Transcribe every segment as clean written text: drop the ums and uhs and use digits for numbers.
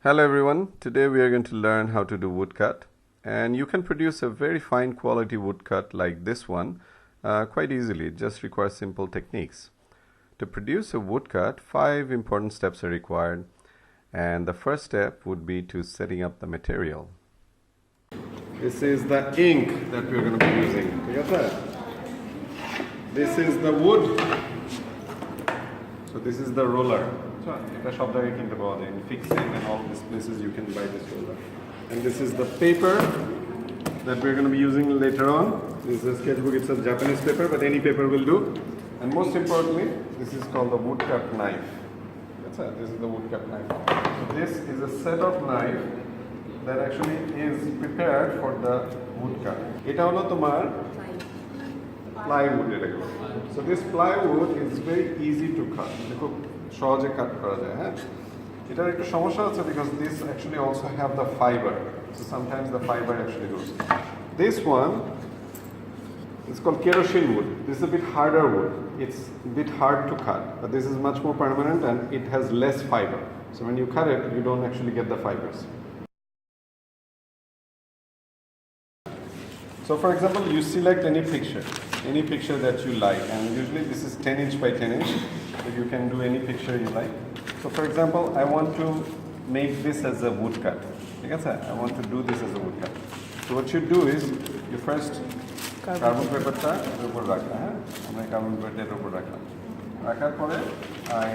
Hello everyone, today we are going to learn how to do woodcut, and you can produce a very fine quality woodcut like this one quite easily. It just requires simple techniques. To produce a woodcut, 5 important steps are required, and the first step would be to setting up the material. This is the ink that we are going to be using. You got that? This is the wood. So this is the roller. In fixing and all these places you can buy this roller. And this is the paper that we're going to be using later on. This is a sketchbook, it's a Japanese paper, but any paper will do. And most importantly, this is called the woodcut knife. That's it, this is the woodcut knife. So this is a set of knife that actually is prepared for the woodcut. Eta holo tomar plywood. So this plywood is very easy to cut. সহজে কাট করা যায় হ্যাঁ এটার একটু সমস্যা আছে because this actually also have the fiber, so sometimes the fiber actually goes. This one is called kerosene wood. This is a bit harder wood. It's a bit hard to cut, but this is much more permanent and it has less fiber, so when you cut it you don't actually get the fibers. So for example, you select any picture that you like, and usually this is 10 inch by 10 inch, so you can do any picture you like. So for example, I want to make this as a woodcut. I want to do this as a woodcut. So what you do is, you first carbon paper ta upor rakha, amra carbon paper er upor rakha. Rakhar pore I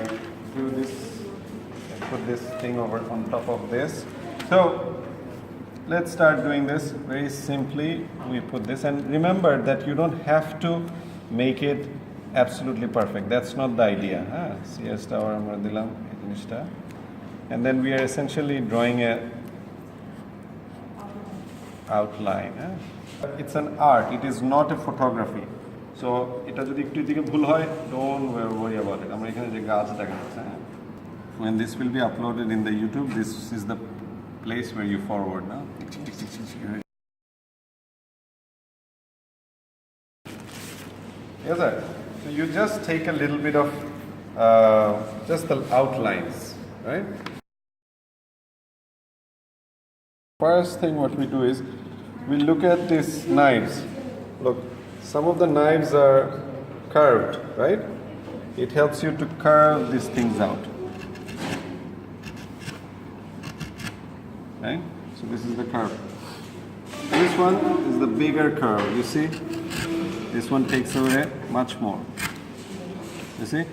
do this, I put this thing over on top of this. So let's start doing this very simply. We put this, and remember that you don't have to make it absolutely perfect. That's not the idea. CS tower amra dilam ei jinishta, and then we are essentially drawing a outline. It's an art, it is not a photography. So eta jodi ekটু দিকে ভুল হয়, don't worry about it. আমরা এখানে যে গাছ দেখা যাচ্ছে, when this will be uploaded in the YouTube, this is the place where you forward now. Yes, sir. So you just take a little bit of just the outlines, right? First thing what we do is we look at these knives. Look, some of the knives are curved, right? It helps you to curve these things out. Right? So this is the curve. This one is the bigger curve, you see? This one takes away much more. You see?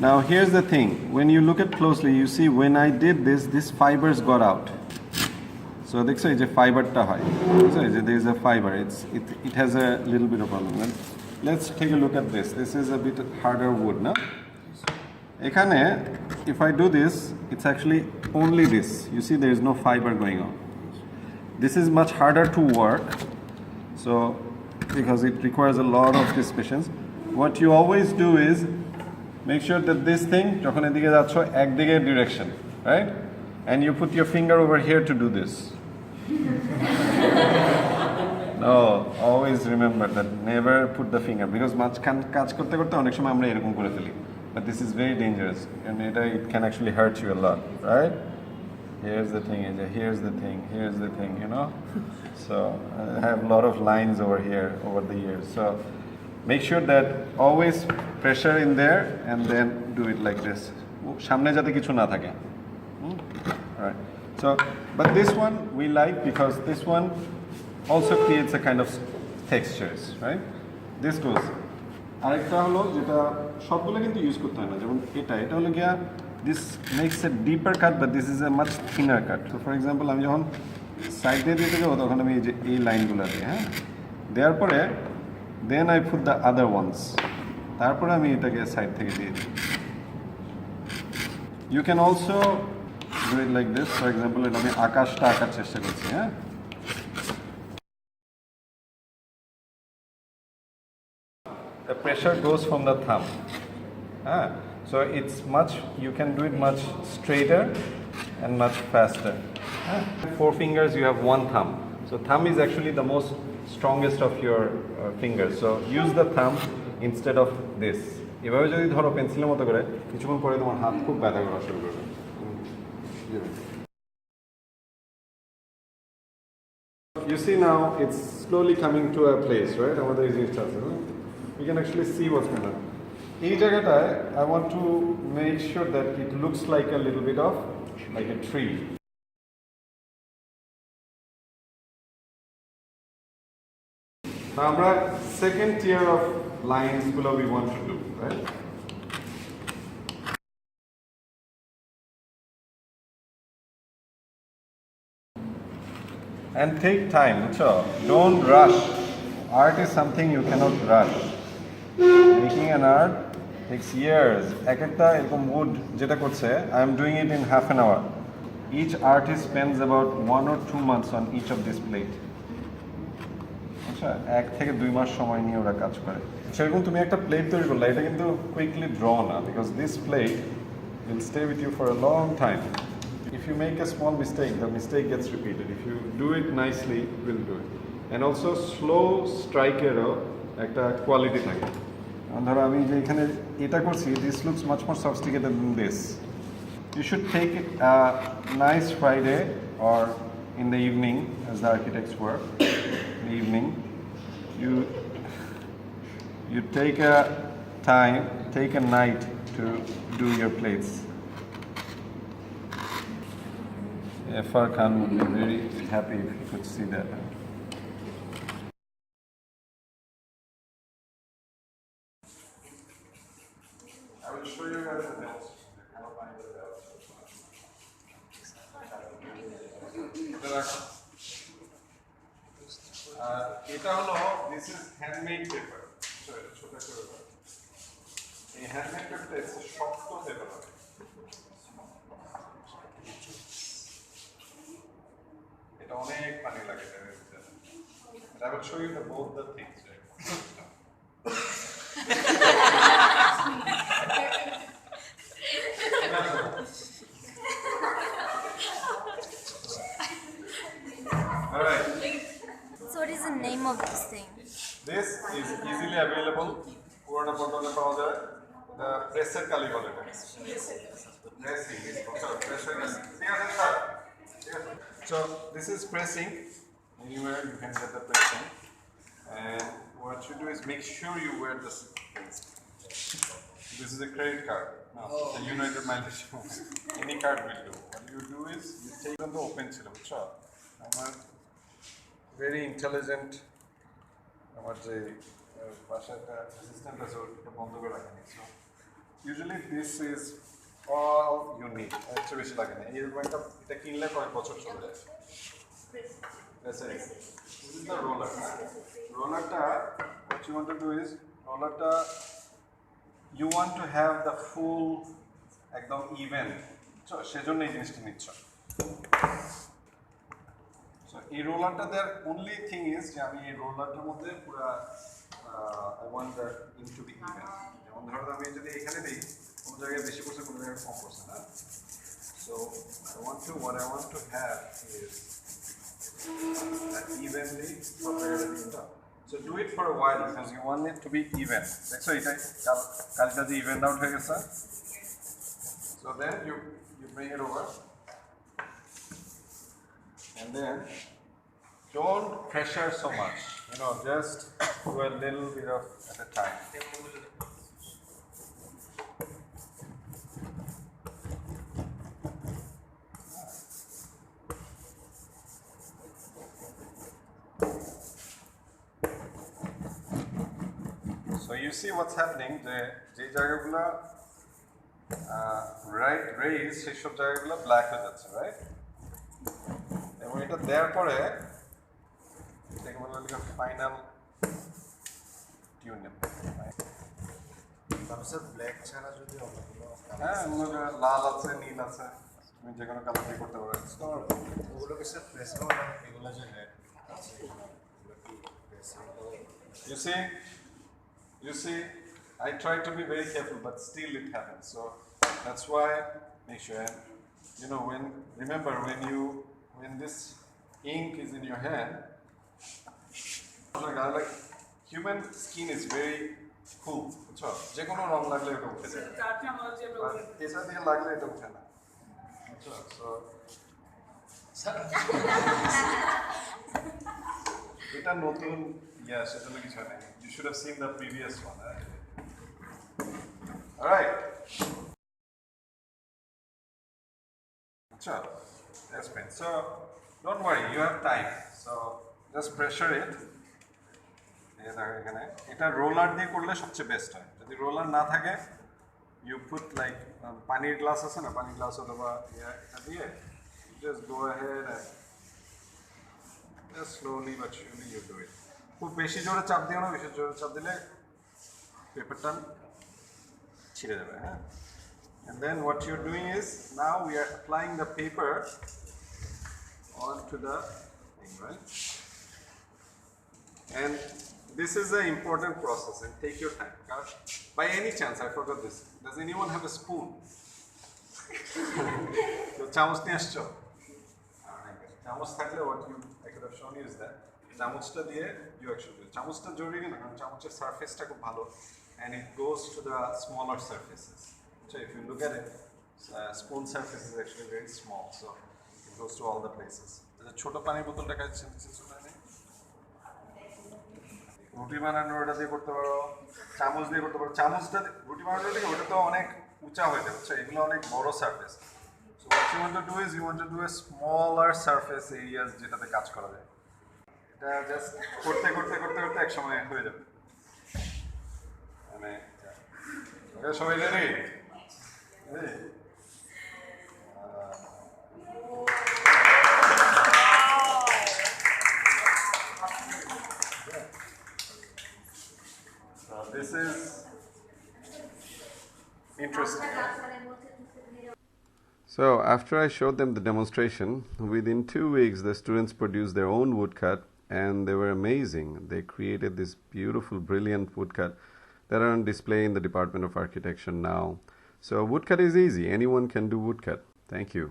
Now here's the thing. When you look at closely, you see when I did this, these fibers got out. So দেখছো এই যে ফাইবারটা হয়, বুঝছো এই যে there is a fiber. It has a little bit of problem. Let's take a look at this. This is a bit harder wood, no? এখানে if I do this, it's actually only this. You see there is no fiber going on. This is much harder to work, so because it requires a lot of this patience. What you always do is make sure that this thing যখন এদিকে যাচ্ছ একদিকে direction, right? And you put your finger over here to do this. No, always remember that, never put the finger, because কাজ করতে করতে অনেক সময় আমরা এরকম করে ফেলি. But this is very dangerous, and it can actually hurt you a lot, right? Here's the thing, here's the thing, you know? So I have a lot of lines over here over the years. So make sure that always pressure in there and then do it like this. সামনে যাতে কিছু না থাকে. Alright. So, but this one we like because this one also creates a kind of textures, right? This goes. আরেকটা হলো যেটা সবগুলো কিন্তু ইউজ করতে হয় না, যেমন এটা হলো গিয়া this makes a deeper cut, but this is a much thinner cut. So for example, আমি যখন সাইড দিয়ে দিতে যাবো তখন আমি এই যে এই লাইনগুলো দিই, হ্যাঁ, দেওয়ার পরে then I put the other ones, তারপরে আমি এটাকে সাইড থেকে দিয়ে দিই. You can also do it like this. For example, এটা আমি আকাশটা আঁকার চেষ্টা করছি, হ্যাঁ. The pressure goes from the thumb. So it's you can do it much straighter and much faster. 4 fingers, you have 1 thumb. So thumb is actually the most strongest of your fingers. So use the thumb instead of this. এভাবে যদি ধরো পেন্সিলের মতো করে, কিছুক্ষণ পরে তোমার হাত খুব ব্যথা করা শুরু করবে। you see now it's slowly coming to a place, right? আমাদের এই জিনিসটা আছে, we can actually see what's going on. এই জায়গাটায় I want to make sure that it looks like a little bit of like a tree. Now আমরা second tier of lines below we want to do, right? And take time, don't rush. Art is something you cannot rush. Making an art takes years. একটা এরকম wood যেটা করছে, I am doing it in half an hour. Each artist spends about 1 or 2 months on each of this plate. আচ্ছা 1 থেকে 2 মাস সময় নিয়ে ওরা কাজ করে। সেরকম তুমি একটা প্লেট তৈরি করলে এটা কিন্তু quickly draw না, because this plate will stay with you for a long time. If you make a small mistake, the mistake gets repeated. If you do it nicely, you will do it. And also slow strikerও একটা quality থাকে। ধরো আমি যে এখানে এটা করছি, this looks much more sophisticated than this. You should take it a nice Friday or in the evening, as the architects work. In the evening, you take a time, take a night to do your plates. F.R. Khan would be very happy if he could see that. I will show you guys the belts. এটা হলো this is handmade paper. So এটা ছোট paper. এই handmade paper এটা শক্ত paper হবে। এটা অনেক পানি লাগে এর ভিতরে। I will show you both the things. Alright. So what is the name of this thing? This is easily available. পুরোনো বটলে পাওয়া যায়। The pressure কালি বলে এটা। Pressing is pressure. So this is pressing. Anywhere you can get the pressing. And what you do is make sure you wear this. This is a credit card. No, it's a United Mileage. Any card will do. What you do is you take them to open chilo. I'm very intelligent. আমার যে বাসায় একটা assistant আছে ওটা বন্ধ করে রাখেনি। So usually this is all you need. এর বেশি লাগে না। এরকম একটা এটা কিনলে কয়েক বছর চলে যায়। This is the roller. Rollerটা what you want to do is rollerটা you want to have the full একদম even. So সেজন্য এই জিনিসটা নিচ্ছ। So এই রোলারটা দেয়ার only thing is যে আমি এই রোলারটার মধ্যে পুরো I want the in to be even. যেমন ধরো আমি যদি এখানে দেই কোন জায়গায় বেশি করছে কোন জায়গায় কম করছে না। So what I want to have is evenly separated. So do it for a while because you want it to be even. দেখছো এটা কালটা যে even out হয়ে গেছে। So then you bring it over. And then don't pressure so much, just do a little bit of at a time. So you see what's happening, যে জায়গাগুলো right raise সেই সব জায়গাগুলো black হয়ে যাচ্ছে, right? এবং এটা দেওয়ার পরে এটাকে বলা হয় ফাইনাল টিউন। তারপর ব্ল্যাক ছাড়া যদি অন্যগুলো লাল আছে, নীল আছে, তুমি যে কোনো কালার দিয়ে করতে পারো। ওগুলোকে স্যার প্রেস করা এগুলো যে নেট আছে You see, I try to be very careful, but still it happens. So that's why make sure. Remember when this ink is in your hand, like human skin is very cool. যে কোনো রং লাগলে এটা উঠে যায়, এটা দিয়ে লাগলে এটা উঠে না। So এটা নতুন সেজন্য কিছু নেই। You should have seen the previous one. Alright. That's fine. So don't worry, you have time. So just pressure it. এখানে এটা রোলার দিয়ে করলে সবচেয়ে বেস্ট হয়। যদি রোলার না থাকে you put like পানির গ্লাস আছে না, পানির গ্লাস অথবা এটা দিয়ে just go ahead and just slowly but surely you do it. খুব বেশি জোরে চাপ দিও না, বেশি জোরে চাপ দিলে পেপারটা ছিঁড়ে যাবে, হ্যাঁ? And then what you're doing is now we are applying the paper onto the thing, right? And this is an important process and take your time. By any chance, I forgot this. Does anyone have a spoon? So চামচ নিয়ে আসছো? চামচ থাকলে what I could have shown you is that চামচটা দিয়ে you actually do. চামচটা জরুরি না, কারণ চামচের সারফেসটা খুব ভালো and it goes to the smaller surfaces. So if you look at it, spoon surface is actually very small, so it goes to all the places. ছোট পানির বোতলটা কাছে রুটি বানানোর ওটা দিয়ে করতে পারো, চামচ দিয়ে করতে পারো। চামচটা রুটি বানানোর থেকে ওটা তো অনেক উঁচা হয়ে যাবে, বুঝছো? এগুলো অনেক বড় surface. So what you want to do is you want to do a smaller surface areas যেটাতে কাজ করা যায়। এটা জাস্ট করতে করতে করতে করতে এক সময় হয়ে যাবে। মানে সবাই ready? This is interesting. So after I showed them the demonstration, within 2 weeks the students produced their own woodcut and they were amazing. They created this beautiful, brilliant woodcut that are on display in the Department of Architecture now. So woodcut is easy. Anyone can do woodcut. Thank you.